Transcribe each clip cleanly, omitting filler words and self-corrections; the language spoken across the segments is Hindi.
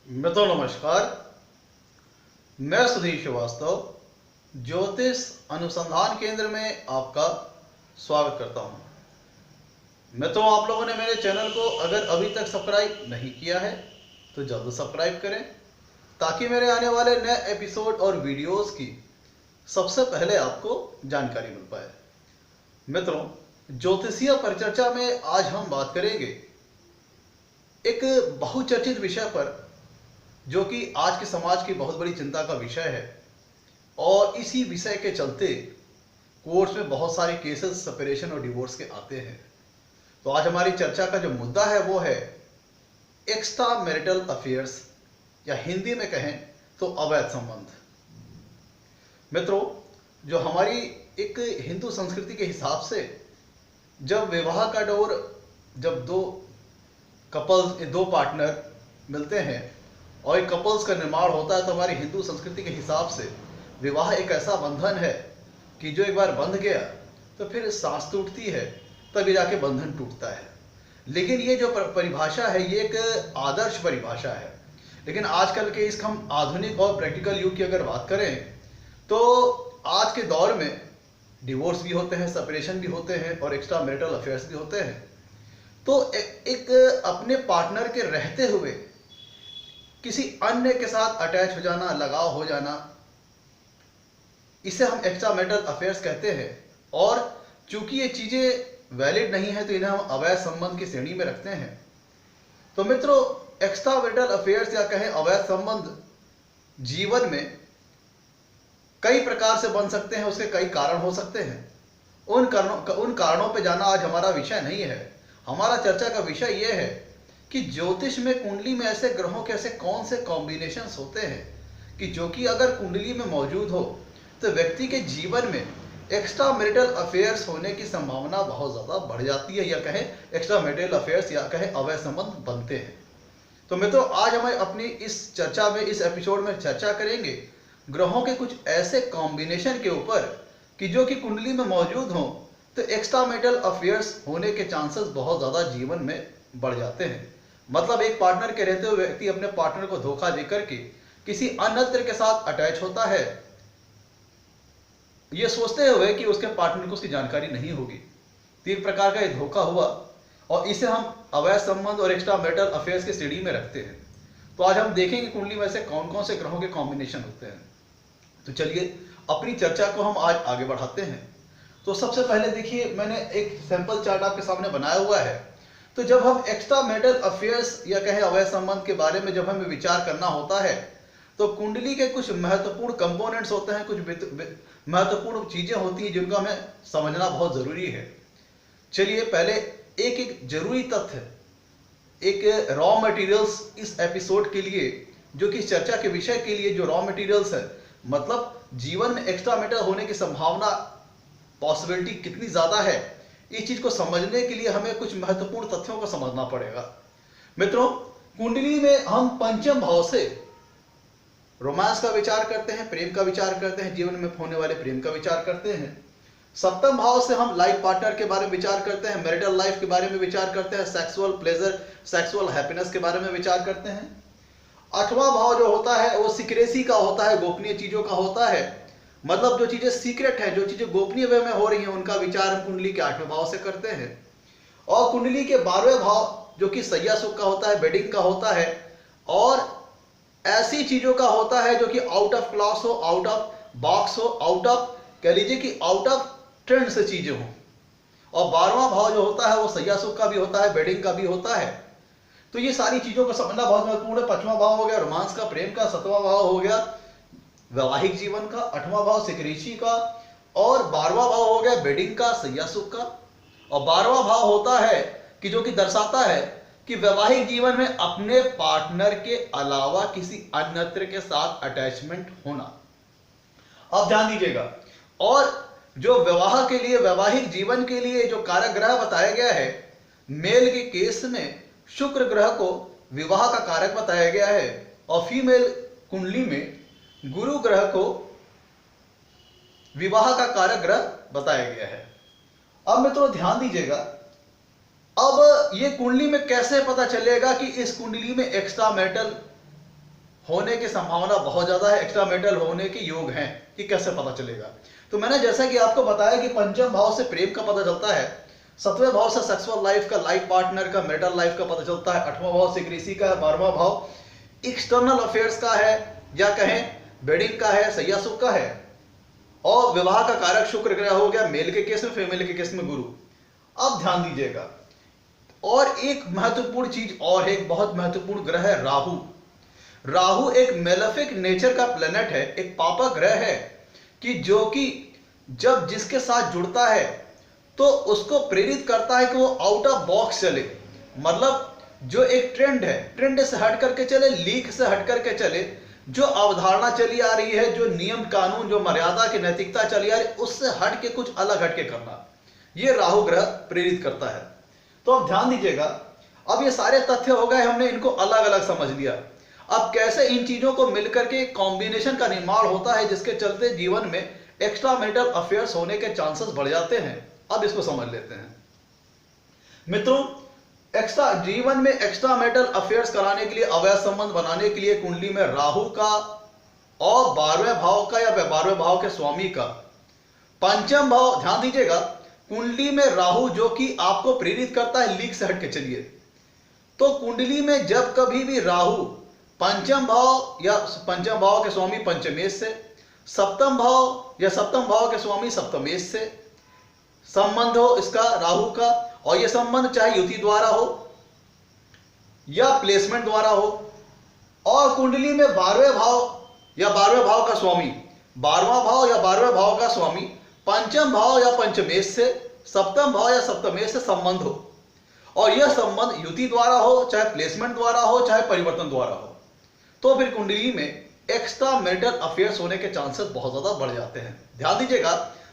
मित्रों नमस्कार। मैं सुधीर श्रीवास्तव ज्योतिष अनुसंधान केंद्र में आपका स्वागत करता हूं। मित्रों, आप लोगों ने मेरे चैनल को अगर अभी तक सब्सक्राइब नहीं किया है तो जल्द सब्सक्राइब करें ताकि मेरे आने वाले नए एपिसोड और वीडियोस की सबसे पहले आपको जानकारी मिल पाए। मित्रों, ज्योतिषीय परिचर्चा में आज हम बात करेंगे एक बहुचर्चित विषय पर जो कि आज के समाज की बहुत बड़ी चिंता का विषय है और इसी विषय के चलते कोर्ट्स में बहुत सारे केसेस सेपरेशन और डिवोर्स के आते हैं। तो आज हमारी चर्चा का जो मुद्दा है वो है एक्स्ट्रा मैरिटल अफेयर्स या हिंदी में कहें तो अवैध संबंध। मित्रों, जो हमारी एक हिंदू संस्कृति के हिसाब से जब विवाह का डोर जब दो पार्टनर मिलते हैं और एक कपल्स का निर्माण होता है तो हमारी हिंदू संस्कृति के हिसाब से विवाह एक ऐसा बंधन है कि जो एक बार बंध गया तो फिर सांस टूटती है तभी जाके बंधन टूटता है। लेकिन ये जो परिभाषा है ये एक आदर्श परिभाषा है। लेकिन आजकल के इस हम आधुनिक और प्रैक्टिकल युग की अगर बात करें तो आज के दौर में डिवोर्स भी होते हैं, सेपरेशन भी होते हैं और एक्स्ट्रा मैरिटल अफेयर्स भी होते हैं। तो एक अपने पार्टनर के रहते हुए किसी अन्य के साथ अटैच हो जाना, लगाव हो जाना, इसे हम एक्स्ट्रा मैरिटल अफेयर्स कहते हैं। और चूंकि ये चीजें वैलिड नहीं है तो इन्हें हम अवैध संबंध की श्रेणी में रखते हैं। तो मित्रों, एक्स्ट्रा मैरिटल अफेयर्स या कहें अवैध संबंध जीवन में कई प्रकार से बन सकते हैं, उसके कई कारण हो सकते हैं। उन कारणों पे जाना आज हमारा विषय नहीं है। हमारा चर्चा का विषय यह है कि ज्योतिष में कुंडली में ऐसे ग्रहों के ऐसे कौन से कॉम्बिनेशंस होते हैं कि जो कि अगर कुंडली में मौजूद हो तो व्यक्ति के जीवन में एक्स्ट्रा मैरिटल अफेयर्स होने की संभावना बहुत ज़्यादा बढ़ जाती है, या कहें एक्स्ट्रा मैरिटल अफेयर्स या कहें अवैध संबंध बनते हैं। तो मित्रों, आज हम अपनी इस चर्चा में, इस एपिसोड में चर्चा करेंगे ग्रहों के कुछ ऐसे कॉम्बिनेशन के ऊपर कि जो कि कुंडली में मौजूद हों तो एक्स्ट्रा मैरिटल अफेयर्स होने के चांसेस बहुत ज़्यादा जीवन में बढ़ जाते हैं। मतलब एक पार्टनर के रहते हुए व्यक्ति अपने पार्टनर को धोखा देकर के किसी अन्यत्र के साथ अटैच होता है, ये सोचते हुए कि उसके पार्टनर को उसकी जानकारी नहीं होगी। तीन प्रकार का ये धोखा हुआ और इसे हम अवैध संबंध और एक्स्ट्रा मैरिटल अफेयर्स की श्रेणी में रखते हैं। तो आज हम देखेंगे कुंडली में से कौन कौन से ग्रहों के कॉम्बिनेशन होते हैं। तो चलिए अपनी चर्चा को हम आज आगे बढ़ाते हैं। तो सबसे पहले देखिए, मैंने एक सैंपल चार्ट आपके सामने बनाया हुआ है। तो जब हम एक्स्ट्रा मैरिटल अफेयर्स या कहें अवैध संबंध के बारे में जब हमें विचार करना होता है तो कुंडली के कुछ महत्वपूर्ण कंपोनेंट्स होते हैं, कुछ महत्वपूर्ण चीजें होती हैं जिनको हमें समझना बहुत जरूरी है। चलिए पहले एक एक जरूरी तथ्य, एक रॉ मटेरियल्स इस एपिसोड के लिए, जो कि चर्चा के विषय के लिए जो रॉ मटेरियल्स है, मतलब जीवन में एक्स्ट्रा मैरिटल होने की संभावना, पॉसिबिलिटी कितनी ज्यादा है, इस चीज को समझने के लिए हमें कुछ महत्वपूर्ण तथ्यों को समझना पड़ेगा। मित्रों, कुंडली में हम पंचम भाव से रोमांस का विचार करते हैं, प्रेम का विचार करते हैं, जीवन में होने वाले प्रेम का विचार करते हैं। सप्तम भाव से हम लाइफ पार्टनर के बारे में विचार करते हैं, मैरिटल लाइफ के बारे में विचार करते हैं, सेक्सुअल प्लेजर, सेक्सुअल हैप्पीनेस के बारे में विचार करते हैं। आठवां भाव जो होता है वो सीक्रेसी का होता है, गोपनीय चीजों का होता है। मतलब जो चीजें सीक्रेट है, जो चीजें गोपनीय वे में हो रही हैं, उनका विचार हम कुंडली के 8वें भाव से करते हैं। और कुंडली के 12वें भाव जो कि सैया सुख का होता है, बेडिंग का होता है, और ऐसी चीजों का होता है जो कि आउट ऑफ क्लास हो, आउट ऑफ बॉक्स हो, आउट ऑफ, कह लीजिए कि आउट ऑफ ट्रेंड से चीजें हों। और 12वां भाव जो होता है वो सैया सुख का भी होता है, बेडिंग का भी होता है। तो ये सारी चीजों को समझना बहुत महत्वपूर्ण है। 5वां भाव हो गया रोमांस का, प्रेम का। 7वां भाव हो गया वैवाहिक जीवन का। 8वां भाव सिक्रेसी का। और 12वां भाव हो गया बेडिंग का, सैया सुख का। और 12वां भाव होता है कि जो कि दर्शाता है कि वैवाहिक जीवन में अपने पार्टनर के अलावा किसी अन्यत्र के साथ अटैचमेंट होना। अब ध्यान दीजिएगा, और जो विवाह के लिए, वैवाहिक जीवन के लिए जो कारक ग्रह बताया गया है, मेल के केस में शुक्र ग्रह को विवाह का कारक बताया गया है और फीमेल कुंडली में गुरु ग्रह को विवाह का कारक ग्रह बताया गया है। अब मित्रों ध्यान दीजिएगा, अब ये कुंडली में कैसे पता चलेगा कि इस कुंडली में एक्स्ट्रा मैरिटल होने की संभावना बहुत ज्यादा है, एक्स्ट्रा मैरिटल होने के योग हैं। कि कैसे पता चलेगा? तो मैंने जैसा कि आपको बताया कि पंचम भाव से प्रेम का पता चलता है, सातवें भाव से सेक्सुअल लाइफ का, लाइफ पार्टनर का, मैरिटल लाइफ का पता चलता है, आठवां भाव से कृषि का है, 12वां भाव एक्सटर्नल अफेयर्स का है या कहें वेडिंग का है, सैया सुख का है, और विवाह का कारक शुक्र ग्रह हो गया मेल के केस में, फीमेल के केस में गुरु। अब ध्यान दीजिएगा, और एक महत्वपूर्ण चीज और है, एक बहुत महत्वपूर्ण ग्रह है राहु। राहु एक मेलेफिक नेचर का प्लेनेट है, एक पापा ग्रह है कि जो कि जब जिसके साथ जुड़ता है तो उसको प्रेरित करता है कि वो आउट ऑफ बॉक्स चले। मतलब जो एक ट्रेंड है, ट्रेंड से हट करके चले, लीक से हट करके चले, जो अवधारणा चली आ रही है, जो नियम कानून, जो मर्यादा की नैतिकता चली आ रही है, उससे हट के कुछ अलग हट के करना, ये राहु ग्रह प्रेरित करता है। तो अब ध्यान दीजिएगा, अब ये सारे तथ्य हो गए, हमने इनको अलग अलग समझ लिया। अब कैसे इन चीजों को मिलकर के कॉम्बिनेशन का निर्माण होता है जिसके चलते जीवन में एक्स्ट्रा मैरिटल अफेयर्स होने के चांसेस बढ़ जाते हैं, अब इसको समझ लेते हैं। मित्रों, एक्स्ट्रा जीवन में एक्स्ट्रा मैरिटल अफेयर्स कराने के लिए, अवैध संबंध बनाने के लिए कुंडली में राहु का और 12वें भाव का या 12वें भाव के स्वामी का पंचम भाव, ध्यान दीजिएगा, कुंडली में राहु जो कि आपको प्रेरित करता है लीक से हट के चलिए। तो कुंडली में जब कभी भी राहु पंचम भाव या पंचम भाव के स्वामी पंचमेश से, सप्तम भाव या सप्तम भाव के स्वामी सप्तमेश से संबंध हो इसका राहु का, और यह संबंध चाहे युति द्वारा हो या प्लेसमेंट द्वारा हो, और कुंडली में 12वें भाव या 12वें भाव का स्वामी, 12वां भाव या 12वें भाव का स्वामी पंचम भाव या पंचमेश से, सप्तम भाव या सप्तमेश से संबंध हो, और यह संबंध युति द्वारा हो, चाहे प्लेसमेंट द्वारा हो, चाहे परिवर्तन द्वारा हो, तो फिर कुंडली में एक्स्ट्रा मैरिटल अफेयर्स होने के चांसेस बहुत ज्यादा बढ़ जाते हैं। ध्यान दीजिएगा,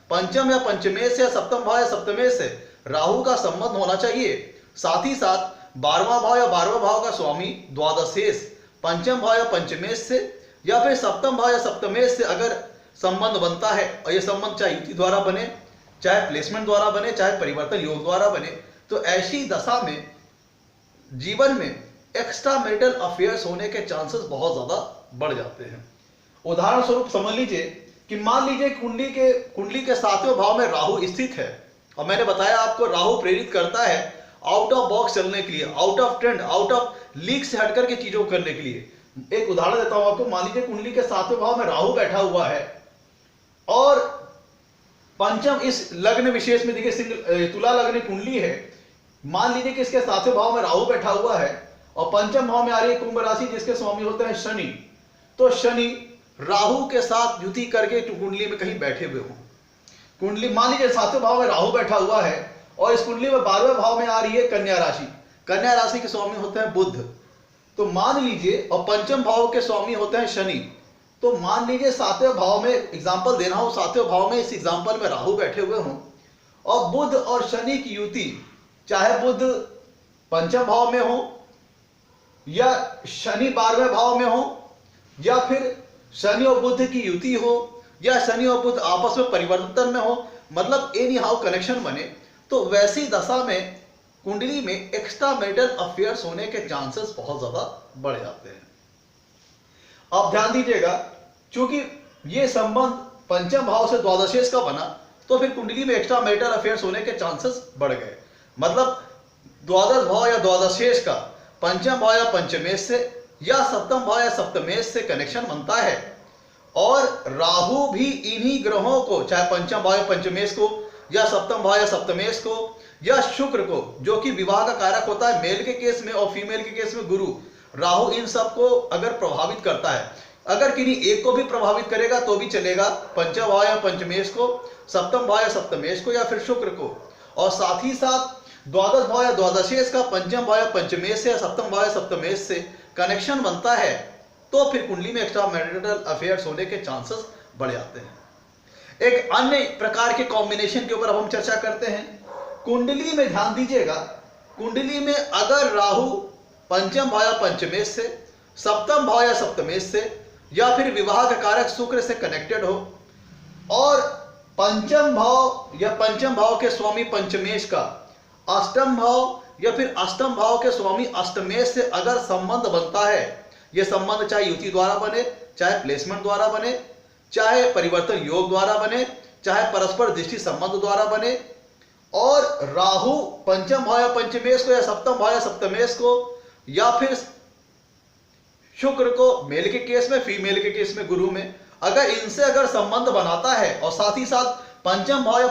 पंचम या पंचमेश या सप्तम भाव या सप्तमेश से राहु का संबंध होना चाहिए, साथ ही साथ 12वां भाव या 12वें भाव का स्वामी द्वादशेश पंचम भाव या पंचमेश से, या फिर सप्तम भाव या सप्तमेश से अगर संबंध बनता है, और यह संबंध चाहे युति द्वारा बने, चाहे प्लेसमेंट द्वारा बने, चाहे परिवर्तन योग द्वारा बने, तो ऐसी दशा में जीवन में एक्स्ट्रा मैरिटल अफेयर्स होने के चांसेस बहुत ज्यादा बढ़ जाते हैं। उदाहरण स्वरूप समझ लीजिए कि मान लीजिए कुंडली के 7वें भाव में राहु स्थित है, और मैंने बताया आपको राहु प्रेरित करता है आउट ऑफ बॉक्स चलने के लिए, out of trend, out of leak से हटकर के चीजों को करने के लिए। एक उदाहरण देता हूं आपको, मान लीजिए कुंडली के 7वें भाव में राहु बैठा हुआ है, और पंचम इस लग्न विशेष में देखिए तुला लग्न कुंडली है, मान लीजिए कि इसके 7वें भाव में राहु बैठा हुआ है, और पंचम भाव में आ रही है कुंभ राशि जिसके स्वामी होते हैं शनि। तो शनि राहु के साथ युति करके कुंडली में कहीं बैठे हुए हों, कुंडली मान लीजिए 7वें भाव में राहु बैठा हुआ है, और इस कुंडली में 12वें भाव में आ रही है कन्या राशि, कन्या राशि के स्वामी होते हैं बुध। तो मान लीजिए, और पंचम भाव के स्वामी होते हैं शनि, तो मान लीजिए 7वें भाव में एग्जाम्पल देना हो, 7वें भाव में इस एग्जाम्पल में राहु बैठे हुए हों, और बुध और शनि की युति, चाहे बुध पंचम भाव में हो, या शनि 12वें भाव में हो, या फिर शनि और बुध की युति हो, या शनि और बुध आपस में परिवर्तन में हो, मतलब एनी हाउ कनेक्शन बने, तो वैसी दशा में कुंडली में एक्स्ट्रा मैरिटल अफेयर्स होने के चांसेस बहुत ज्यादा बढ़ जाते हैं। अब ध्यान दीजिएगा, क्योंकि ये संबंध पंचम भाव से द्वादशेश का बना, तो फिर कुंडली में एक्स्ट्रा मैरिटल अफेयर्स होने के चांसेस बढ़ गए। मतलब द्वादश भाव या द्वादशेश का पंचम भाव या पंचमेश से या सप्तम भाव या सप्तमेश से कनेक्शन बनता है, और राहु भी इन्हीं ग्रहों को, चाहे पंचम भाव या पंचमेश को, या सप्तम भाव या सप्तमेश को, या शुक्र को, जो कि विवाह का कारक होता है मेल के केस में, और फीमेल के केस में गुरु, राहु इन सबको अगर प्रभावित करता है, अगर किन्हीं एक को भी प्रभावित करेगा तो भी चलेगा, पंचम भाव या पंचमेश को, सप्तम भाव या सप्तमेश को, या फिर शुक्र को, और साथ ही साथ द्वादश भाव या द्वादशेश का पंचम भाव या पंचमेश से या सप्तम भाव या सप्तमेश से कनेक्शन बनता है, तो फिर कुंडली में एक्स्ट्रा मैरिटल अफेयर्स होने के चांसेस बढ़ जाते हैं। एक अन्य प्रकार के कॉम्बिनेशन के ऊपर अब हम चर्चा करते हैं। कुंडली में ध्यान दीजिएगा, कुंडली में अगर राहु पंचम भाव या पंचमेश से, सप्तम भाव या सप्तमेश से, या फिर विवाह का कारक शुक्र से कनेक्टेड हो, और पंचम भाव या पंचम भाव के स्वामी पंचमेश का अष्टम भाव या फिर अष्टम भाव के स्वामी अष्टमेश से अगर संबंध बनता है, ये संबंध चाहे युति द्वारा बने, चाहे प्लेसमेंट द्वारा बने, चाहे परिवर्तन योग द्वारा बने, चाहे परस्पर दृष्टि संबंध द्वारा बने, और राहु पंचम भाव या पंचमेश को या सप्तम भाव या सप्तमेश को, या फिर शुक्र को मेल के केस में, फीमेल के केस में गुरु में, अगर इनसे अगर संबंध बनाता है और साथ ही साथ पंचम भाव या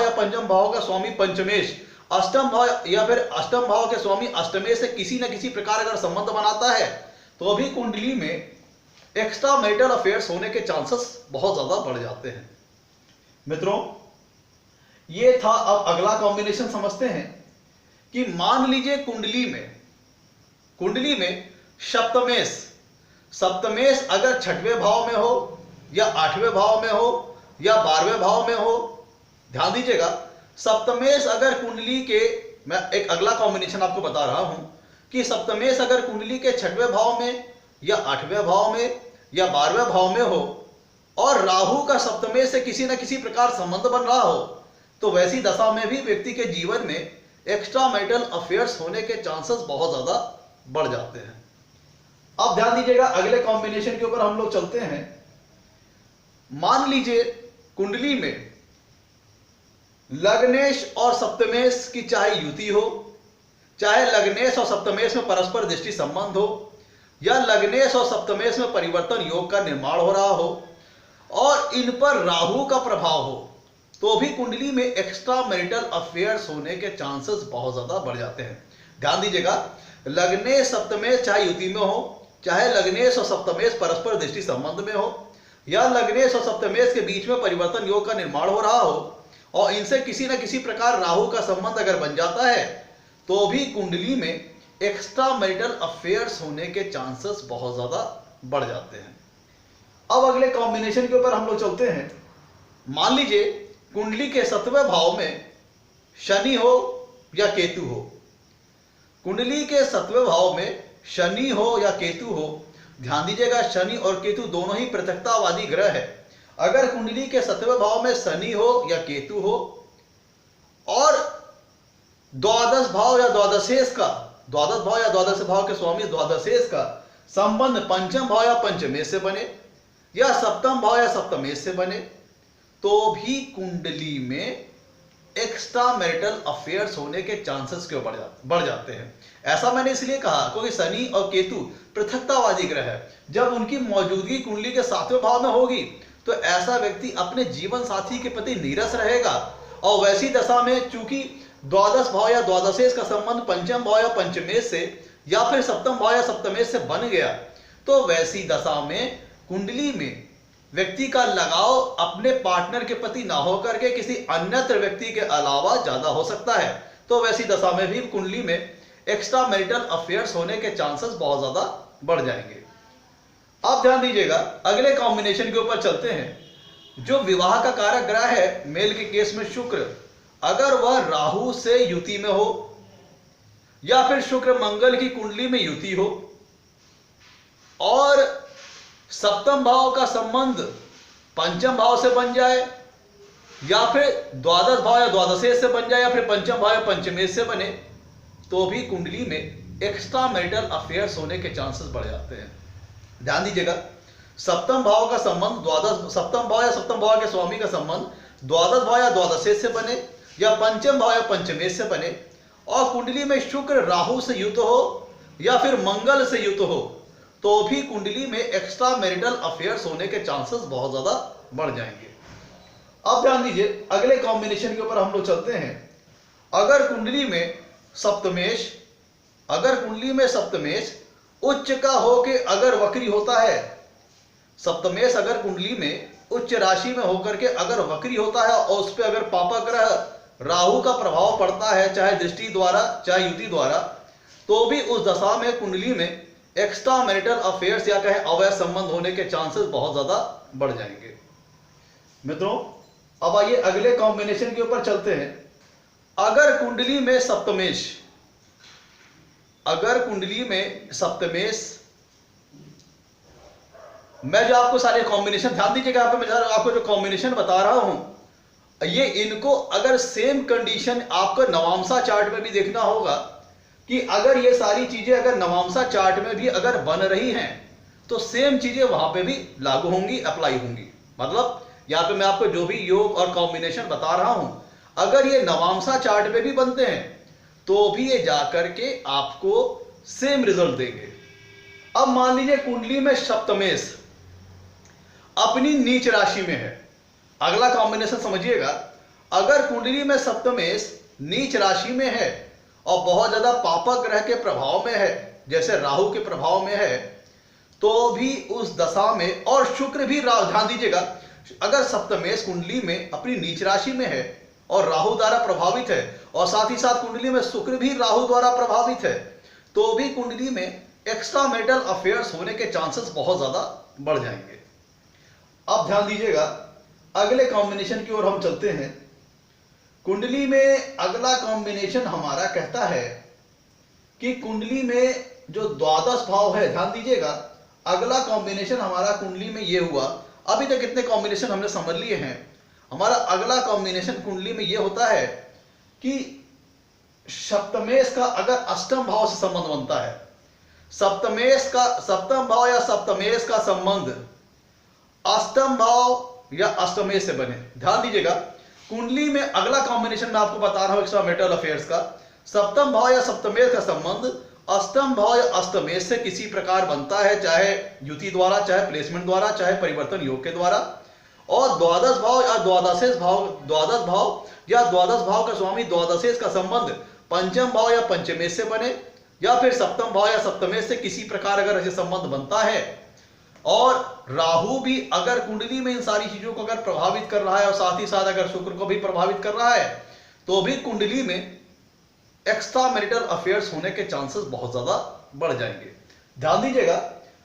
पंचम भाव का स्वामी पंचमेश, अष्टम भाव या फिर अष्टम भाव के स्वामी अष्टमेश से किसी न किसी प्रकार अगर संबंध बनाता है, तो भी कुंडली में एक्स्ट्रा मैरिटल अफेयर्स होने के चांसेस बहुत ज्यादा बढ़ जाते हैं। मित्रों, ये था। अब अगला कॉम्बिनेशन समझते हैं कि मान लीजिए कुंडली में सप्तमेश अगर छठवें भाव में हो या आठवें भाव में हो या 12वें भाव में हो। ध्यान दीजिएगा, सप्तमेश अगर कुंडली के, मैं एक अगला कॉम्बिनेशन आपको बता रहा हूं कि सप्तमेश अगर कुंडली के छठवें भाव में या आठवें भाव में या 12वें भाव में हो और राहु का सप्तमेश से किसी न किसी प्रकार संबंध बन रहा हो, तो वैसी दशा में भी व्यक्ति के जीवन में एक्स्ट्रा मैरिटल अफेयर्स होने के चांसेस बहुत ज्यादा बढ़ जाते हैं। अब ध्यान दीजिएगा, अगले कॉम्बिनेशन के ऊपर हम लोग चलते हैं। मान लीजिए कुंडली में लग्नेश और सप्तमेश की चाहे युति हो, चाहे लग्नेश और सप्तमेश में परस्पर दृष्टि संबंध हो, या लग्नेश और सप्तमेश में परिवर्तन योग का निर्माण हो रहा हो और इन पर राहु का प्रभाव हो, तो भी कुंडली में एक्स्ट्रा मैरिटल अफेयर्स होने के चांसेस बहुत ज्यादा बढ़ जाते हैं। ध्यान दीजिएगा, लग्नेश सप्तमेश चाहे युति में हो, चाहे लग्नेश और सप्तमेश परस्पर दृष्टि संबंध में हो, या लग्नेश और सप्तमेश के बीच में परिवर्तन योग का निर्माण हो रहा हो और इनसे किसी न किसी प्रकार राहु का संबंध अगर बन जाता है, तो भी कुंडली में एक्स्ट्रा मैरिटल अफेयर्स होने के चांसेस बहुत ज्यादा बढ़ जाते हैं। अब अगले कॉम्बिनेशन के ऊपर हम लोग चलते हैं। मान लीजिए कुंडली के 7वें भाव में शनि हो या केतु हो। कुंडली के 7वें भाव में शनि हो या केतु हो। ध्यान दीजिएगा, शनि और केतु दोनों ही पृथकतावादी ग्रह है। अगर कुंडली के 7वें भाव में शनि हो या केतु हो और द्वादश भाव या द्वादशेश भाव के स्वामी द्वादशेश का संबंध पंचम भाव या पंचमेश से बने या सप्तम भाव या सप्तमेश से बने, तो भी कुंडली में एक्स्ट्रा मैरिटल अफेयर्स होने के चांसेस क्यों बढ़ जाते हैं। ऐसा मैंने इसलिए कहा क्योंकि शनि और केतु पृथकतावादी ग्रह है। जब उनकी मौजूदगी कुंडली के 7वें भाव में होगी, तो ऐसा व्यक्ति अपने जीवन साथी के प्रति नीरस रहेगा और वैसी दशा में चूंकि द्वादश भाव या द्वादशेश का संबंध पंचम भाव या पंचमेश से या फिर सप्तम भाव या सप्तमेश से बन गया, तो वैसी दशा में कुंडली में व्यक्ति का लगाव अपने पार्टनर के प्रति ना होकर के किसी अन्यत्र व्यक्ति के अलावा ज्यादा हो सकता है। तो वैसी दशा में भी कुंडली में एक्स्ट्रा मैरिटल अफेयर्स होने के चांसेस बहुत ज्यादा बढ़ जाएंगे। अब ध्यान दीजिएगा, अगले कॉम्बिनेशन के ऊपर चलते हैं। जो विवाह का कारक ग्रह है मेल के केस में शुक्र, अगर वह राहु से युति में हो या फिर शुक्र मंगल की कुंडली में युति हो और सप्तम भाव का संबंध पंचम भाव से बन जाए या फिर द्वादश भाव या द्वादशेश से बन जाए या फिर पंचम भाव या पंचमेश से बने, तो भी कुंडली में एक्स्ट्रा मैरिटल अफेयर्स होने के चांसेस बढ़ जाते हैं। ध्यान दीजिएगा, सप्तम भाव का संबंध सप्तम भाव के स्वामी का संबंध द्वादश भाव या द्वादशेश से बने या पंचम भाव या पंचमेश से बने और कुंडली में शुक्र राहु से युत हो या फिर मंगल से युत हो, तो भी कुंडली में एक्स्ट्रा मैरिटल अफेयर्स होने के चांसेस बहुत ज्यादा बढ़ जाएंगे। अब ध्यान दीजिए, अगले कॉम्बिनेशन के ऊपर हम लोग चलते हैं। अगर कुंडली में सप्तमेश उच्च का हो के अगर वक्री होता है, सप्तमेश अगर कुंडली में उच्च राशि में होकर के अगर वक्री होता है और उस पर अगर पापा ग्रह राहु का प्रभाव पड़ता है, चाहे दृष्टि द्वारा चाहे युति द्वारा, तो भी उस दशा में कुंडली में एक्स्ट्रा मैरिटल अफेयर्स या कहें अवैध संबंध होने के चांसेस बहुत ज्यादा बढ़ जाएंगे। मित्रों, अब आइए अगले कॉम्बिनेशन के ऊपर चलते हैं। अगर कुंडली में सप्तमेश, मैं जो आपको सारे कॉम्बिनेशन, ध्यान दीजिएगा, यहाँ पे मैं आपको जो कॉम्बिनेशन बता रहा हूं, ये इनको अगर सेम कंडीशन आपको नवांशा चार्ट में भी देखना होगा, कि अगर ये सारी चीजें अगर नवांशा चार्ट में भी अगर बन रही हैं तो सेम चीजें वहां पे भी लागू होंगी, अप्लाई होंगी। मतलब यहां पे मैं आपको जो भी योग और कॉम्बिनेशन बता रहा हूं, अगर ये नवांशा चार्ट में भी बनते हैं तो भी ये जाकर के आपको सेम रिजल्ट देंगे। अब मान लीजिए कुंडली में सप्तमेश अपनी नीच राशि में है। अगला कॉम्बिनेशन समझिएगा, अगर कुंडली में सप्तमेश नीच राशि में है और बहुत ज्यादा पापक ग्रह के प्रभाव में है, जैसे राहु के प्रभाव में है, तो भी उस दशा में, और शुक्र भी, ध्यान दीजिएगा, अगर सप्तमेश कुंडली में अपनी नीच राशि में है और राहु द्वारा प्रभावित है और साथ ही साथ कुंडली में शुक्र भी राहु द्वारा प्रभावित है, तो भी कुंडली में एक्स्ट्रा मैरिटल अफेयर्स होने के चांसेस बहुत ज्यादा बढ़ जाएंगे। अब ध्यान दीजिएगा, अगले कॉम्बिनेशन की ओर हम चलते हैं। कुंडली में अगला कॉम्बिनेशन हमारा कहता है कि कुंडली में जो द्वादश भाव है, ध्यान दीजिएगा, अगला कॉम्बिनेशन हमारा कुंडली में ये हुआ। अभी तक कितने कॉम्बिनेशन हमने समझ लिए हैं। हमारा अगला कॉम्बिनेशन कुंडली में ये होता है कि सप्तमेश का अगर अष्टम भाव से संबंध बनता है, सप्तमेश का सप्तम भाव या सप्तमेश का संबंध अष्टम भाव या अष्टमेश से बने। ध्यान दीजिएगा, कुंडली में अगला कॉम्बिनेशन मैं आपको बता रहा हूं एक्स्ट्रा मैरिटल अफेयर्स का, सप्तम भाव या सप्तमेश का संबंध अष्टम भाव या अष्टमेश से किसी प्रकार बनता है, चाहे युति द्वारा, चाहे प्लेसमेंट द्वारा, चाहे परिवर्तन योग के द्वारा। और द्वादश भाव या द्वादशेश भाव, द्वादश भाव या द्वादश भाव का स्वामी द्वादशेश का संबंध पंचम भाव या पंचमेश से बने, या फिर सप्तम भाव या सप्तमेश से किसी प्रकार अगर ऐसे संबंध बनता है। और राहु भी अगर कुंडली में इन सारी चीजों को अगर प्रभावित कर रहा है और साथ ही साथ अगर शुक्र को भी प्रभावित कर रहा है, तो भी कुंडली में एक्स्ट्रा मैरिटल अफेयर्स होने के चांसेस बहुत ज्यादा बढ़ जाएंगे। ध्यान दीजिएगा,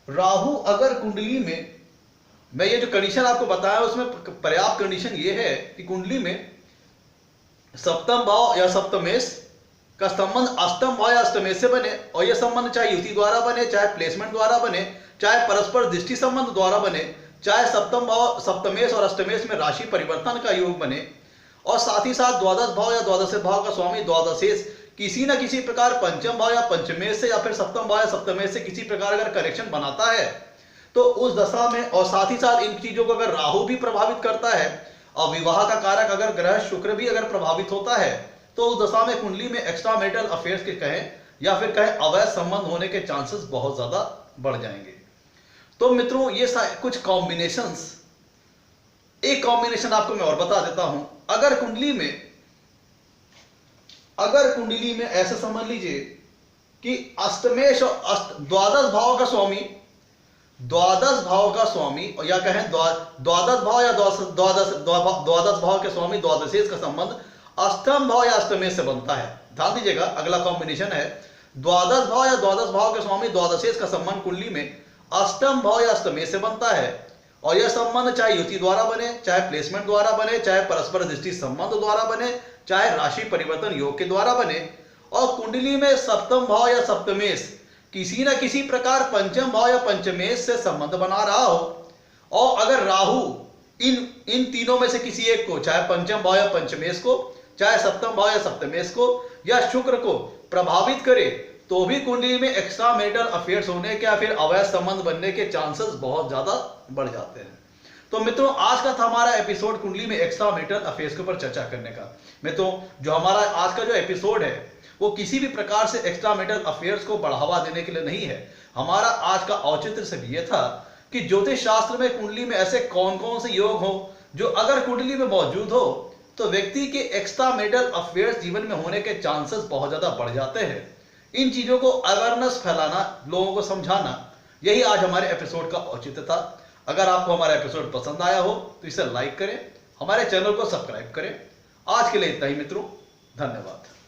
राहु अगर कुंडली में, मैं ये जो कंडीशन आपको बताया उसमें पर्याप्त कंडीशन ये है कि कुंडली में सप्तम भाव या सप्तमेश का संबंध अष्टम भाव या अष्टमेश से बने, और यह संबंध चाहे युति द्वारा बने, चाहे प्लेसमेंट द्वारा बने, चाहे परस्पर दृष्टि संबंध द्वारा बने, चाहे सप्तम भाव सप्तमेश और अष्टमेश में राशि परिवर्तन का योग बने, और साथ ही साथ द्वादश भाव या द्वादश भाव का स्वामी द्वादशेश किसी न किसी प्रकार पंचम भाव या पंचमेश से या फिर सप्तम भाव या सप्तमेश से किसी प्रकार अगर कनेक्शन बनाता है, तो उस दशा में, और साथ ही साथ इन चीजों को अगर राहु भी प्रभावित करता है और विवाह का कारक अगर ग्रह शुक्र भी अगर प्रभावित होता है, तो उस दशा में कुंडली में एक्स्ट्रा मैरिटल अफेयर्स के कहें या फिर कहें अवैध संबंध होने के चांसेस बहुत ज्यादा बढ़ जाएंगे। तो मित्रों, ये कुछ कॉम्बिनेशंस, एक कॉम्बिनेशन आपको मैं और बता देता हूं। अगर कुंडली में ऐसे समझ लीजिए कि अष्टमेश और द्वादश भाव का स्वामी या कहें द्वादश भाव या द्वादश भाव के स्वामी द्वादशेश का संबंध अष्टम भाव या अष्टमेश से बनता है। ध्यान दीजिएगा, अगला कॉम्बिनेशन है द्वादश भाव या द्वादश भाव के स्वामी द्वादशेश का संबंध कुंडली में अष्टम भाव या अष्टमेश से बनता है, और यह संबंध चाहे युति द्वारा बने, चाहे प्लेसमेंट द्वारा बने, चाहे परस्पर दृष्टि संबंध द्वारा बने, चाहे राशि परिवर्तन योग के द्वारा बने। और कुंडली में सप्तम भाव या सप्तमेश किसी न किसी प्रकार पंचम भाव या पंचमेश से संबंध बना रहा हो, और अगर राहु इन तीनों में से किसी एक को, चाहे पंचम भाव या पंचमेश को, चाहे सप्तम भाव या सप्तमेश को, या शुक्र को प्रभावित करे, तो भी कुंडली में एक्स्ट्रा मैरिटल अफेयर्स होने के या फिर अवैध संबंध बनने के चांसेस बहुत ज्यादा बढ़ जाते हैं। तो मित्रों, आज का था हमारा एपिसोड कुंडली में एक्स्ट्रा मैरिटल अफेयर्स के ऊपर चर्चा करने का। मित्रों, जो हमारा आज का जो एपिसोड है वो किसी भी प्रकार से एक्स्ट्रा मैरिटल अफेयर्स को बढ़ावा देने के लिए नहीं है। हमारा आज का औचित्य सिर्फ ये था कि ज्योतिष शास्त्र में कुंडली में ऐसे कौन कौन से योग हो जो अगर कुंडली में मौजूद हो तो व्यक्ति के एक्स्ट्रा मैरिटल अफेयर्स जीवन में होने के चांसेस बहुत ज्यादा बढ़ जाते हैं। इन चीजों को अवेयरनेस फैलाना, लोगों को समझाना, यही आज हमारे एपिसोड का औचित्य था। अगर आपको हमारा एपिसोड पसंद आया हो तो इसे लाइक करें, हमारे चैनल को सब्सक्राइब करें। आज के लिए इतना ही मित्रों, धन्यवाद।